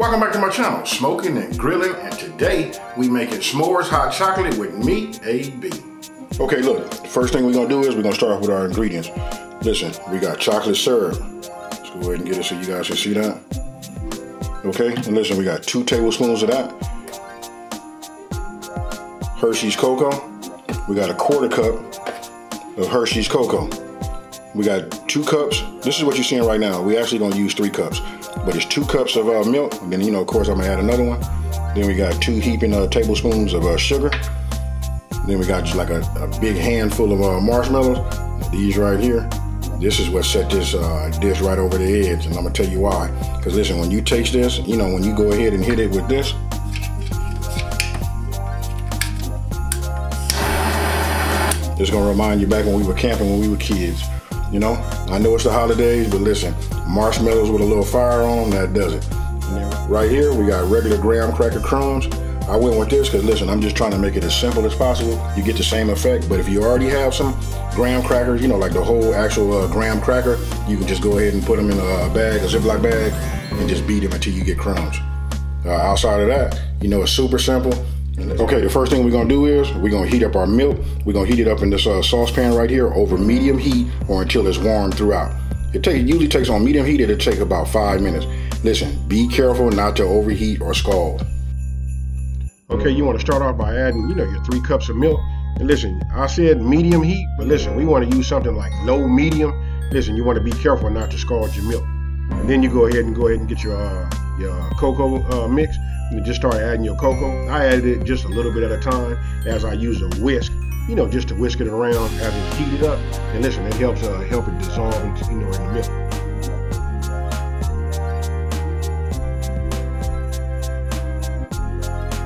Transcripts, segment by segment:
Welcome back to my channel, Smokin and Grillin, and today we making s'mores hot chocolate with me, AB. Okay, look, the first thing we're gonna do is we're gonna start off with our ingredients. Listen, we got chocolate syrup. Let's go ahead and get it so you guys can see that. Okay, and listen, we got 2 tablespoons of that. Hershey's cocoa. We got a 1/4 cup of Hershey's cocoa. We got 2 cups. This is what you're seeing right now. We actually gonna use 3 cups. But it's 2 cups of milk, and then, you know, of course, I'm gonna add another one. Then we got 2 heaping tablespoons of sugar. Then we got just like a big handful of marshmallows. These right here. This is what set this dish right over the edge, and I'm gonna tell you why. Because listen, when you taste this, you know, when you go ahead and hit it with this, it's gonna remind you back when we were camping when we were kids. You know, I know it's the holidays, but listen, marshmallows with a little fire on them, that does it. Right here, we got regular graham cracker crumbs. I went with this because listen, I'm just trying to make it as simple as possible. You get the same effect, but if you already have some graham crackers, you know, like the whole actual graham cracker, you can just go ahead and put them in a bag, a Ziploc bag, and just beat them until you get crumbs. Outside of that, you know, it's super simple. Okay, the first thing we're gonna do is we're gonna heat up our milk. We're gonna heat it up in this saucepan right here over medium heat or until it's warm throughout. It usually takes on medium heat, it'll take about 5 minutes. Listen, be careful not to overheat or scald. Okay, you wanna start off by adding, you know, your 3 cups of milk. And listen, I said medium heat, but listen, we wanna use something like low medium. Listen, you wanna be careful not to scald your milk. And then you go ahead and get your cocoa mix. And just start adding your cocoa. I added it just a little bit at a time as I use a whisk, you know, just to whisk it around as it's heated up. And listen, it helps help it dissolve, you know, in the milk.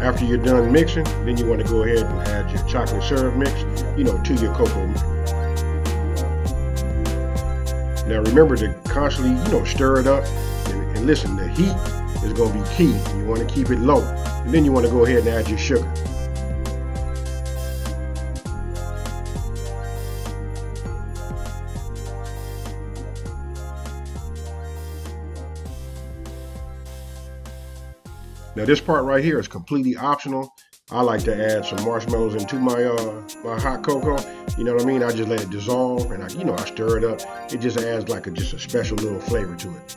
After you're done mixing, then you want to go ahead and add your chocolate syrup mix, you know, to your cocoa mix. Now remember to constantly, you know, stir it up. And listen, the heat is going to be key. You want to keep it low. And then you want to go ahead and add your sugar. Now this part right here is completely optional. I like to add some marshmallows into my my hot cocoa. You know what I mean? I just let it dissolve and I stir it up. It just adds like just a special little flavor to it.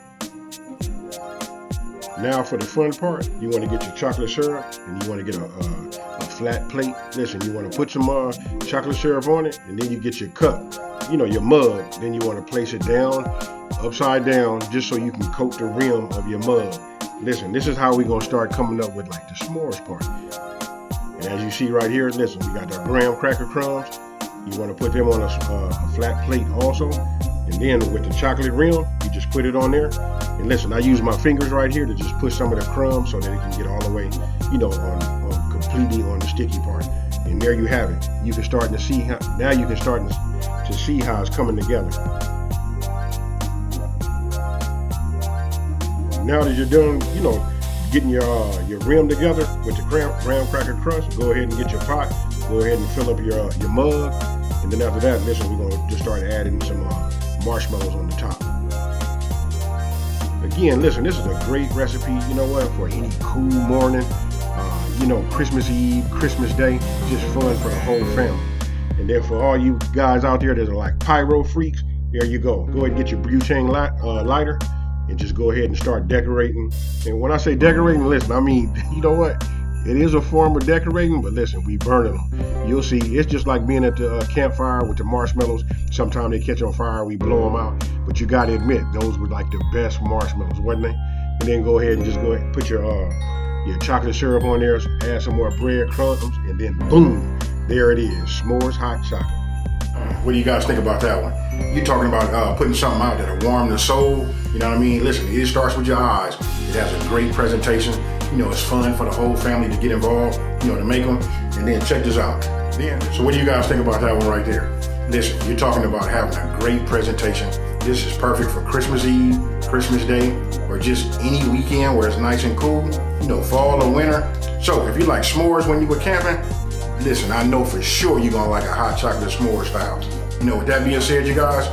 Now for the fun part, you want to get your chocolate syrup and you want to get a flat plate. Listen, you want to put some chocolate syrup on it, and then you get your cup, you know, your mug. Then you want to place it down, upside down, just so you can coat the rim of your mug. Listen, this is how we're going to start coming up with like the s'mores part. And as you see right here, listen, we got the graham cracker crumbs. You want to put them on a flat plate also. And then with the chocolate rim, you just put it on there. And listen, I use my fingers right here to just push some of the crumbs so that it can get all the way, you know, on completely on the sticky part. And there you have it. You can start to see how, now you can start to see how it's coming together. Now that you're done, you know, getting your rim together with the graham cracker crust, go ahead and get your pot. Go ahead and fill up your mug. And then after that, listen, we're going to just start adding some marshmallows on the top. Again, listen, this is a great recipe, you know what, for any cool morning, you know, Christmas Eve, Christmas Day, just fun for the whole family. And then for all you guys out there that are like pyro freaks, there you go. Go ahead and get your butane lighter and just go ahead and start decorating. And when I say decorating, listen, I mean, you know what? It is a form of decorating, but listen, we burning them. You'll see, it's just like being at the campfire with the marshmallows. Sometimes they catch on fire, we blow them out. But you gotta admit, those were like the best marshmallows, wasn't they? And then go ahead and just go ahead and put your chocolate syrup on there, add some more breadcrumbs, and then boom, there it is, s'mores hot chocolate. What do you guys think about that one? You're talking about putting something out that'll warm the soul. You know what I mean? Listen, it starts with your eyes. It has a great presentation. You know, it's fun for the whole family to get involved, you know, to make them. And then check this out. So what do you guys think about that one right there? Listen, you're talking about having a great presentation. This is perfect for Christmas Eve, Christmas Day, or just any weekend where it's nice and cool, you know, fall or winter. So if you like s'mores when you were camping, listen, I know for sure you're gonna like a hot chocolate s'mores style. You know, with that being said, you guys,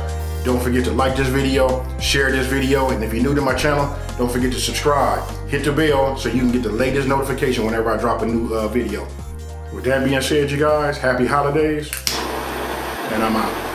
Don't forget to like this video, share this video, and if you're new to my channel, don't forget to subscribe. Hit the bell so you can get the latest notification whenever I drop a new video. With that being said, you guys, happy holidays, and I'm out.